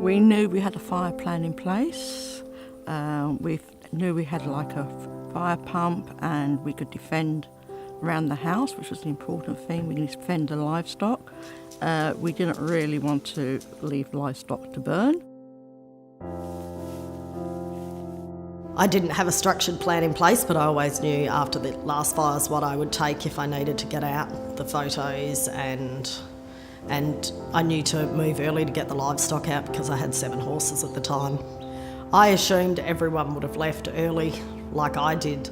We knew we had a fire plan in place. We knew we had like a fire pump and we could defend around the house, which was an important thing. We could defend the livestock. We didn't really want to leave livestock to burn. I didn't have a structured plan in place, but I always knew after the last fires what I would take if I needed to get out, the photos, and I knew to move early to get the livestock out because I had 7 horses at the time. I assumed everyone would have left early like I did.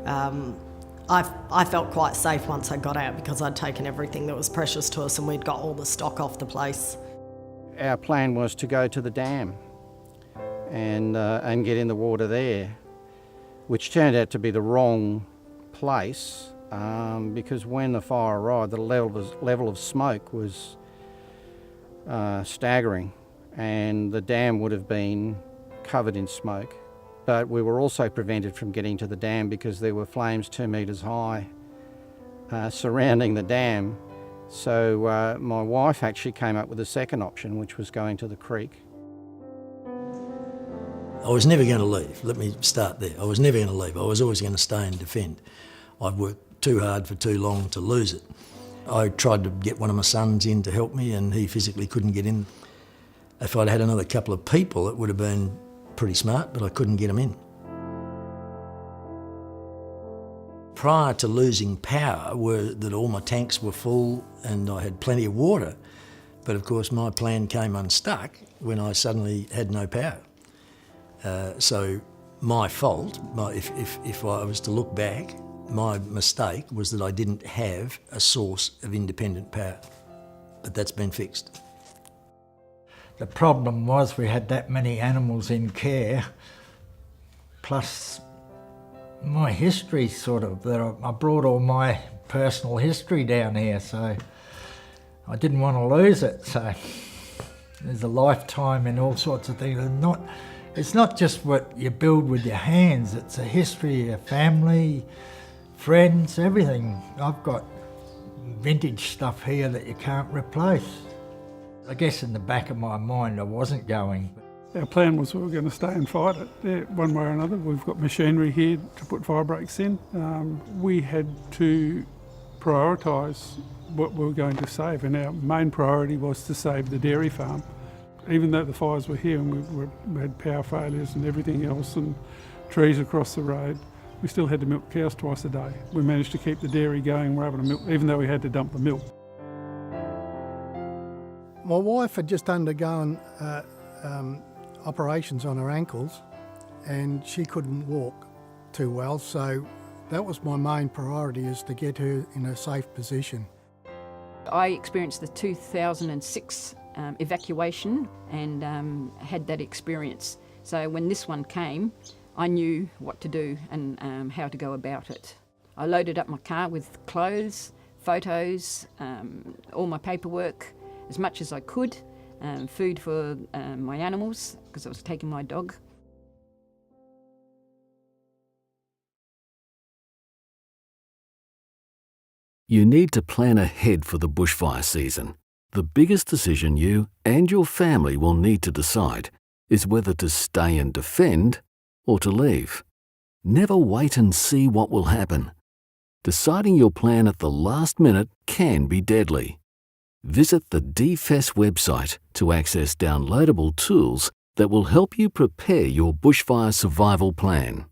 I felt quite safe once I got out because I'd taken everything that was precious to us and we'd got all the stock off the place. Our plan was to go to the dam and get in the water there, which turned out to be the wrong place because when the fire arrived, the level of smoke was staggering and the dam would have been covered in smoke. But we were also prevented from getting to the dam because there were flames 2 metres high surrounding the dam. So my wife actually came up with a second option, which was going to the creek. I was never going to leave. Let me start there. I was never going to leave. I was always going to stay and defend. I've worked too hard for too long to lose it. I tried to get one of my sons in to help me and he physically couldn't get in. If I'd had another couple of people, it would have been pretty smart, but I couldn't get them in. Prior to losing power were that all my tanks were full and I had plenty of water. But of course my plan came unstuck when I suddenly had no power. So my fault, if I was to look back, my mistake was that I didn't have a source of independent power. But that's been fixed. The problem was we had that many animals in care, plus my history sort of, I brought all my personal history down here, so I didn't want to lose it. So there's a lifetime in all sorts of things. It's not just what you build with your hands, it's a history of your family, friends, everything. I've got vintage stuff here that you can't replace. I guess in the back of my mind I wasn't going. Our plan was we were going to stay and fight it, yeah, one way or another. We've got machinery here to put fire breaks in. We had to prioritise what we were going to save, and our main priority was to save the dairy farm. Even though the fires were here and we had power failures and everything else and trees across the road, we still had to milk cows twice a day. We managed to keep the dairy going, we were able to milk, even though we had to dump the milk. My wife had just undergone operations on her ankles and she couldn't walk too well, so that was my main priority, is to get her in a safe position. I experienced the 2006 evacuation and had that experience. So when this one came, I knew what to do and how to go about it. I loaded up my car with clothes, photos, all my paperwork, as much as I could, food for my animals, because I was taking my dog. You need to plan ahead for the bushfire season. The biggest decision you and your family will need to decide is whether to stay and defend or to leave. Never wait and see what will happen. Deciding your plan at the last minute can be deadly. Visit the DFES website to access downloadable tools that will help you prepare your bushfire survival plan.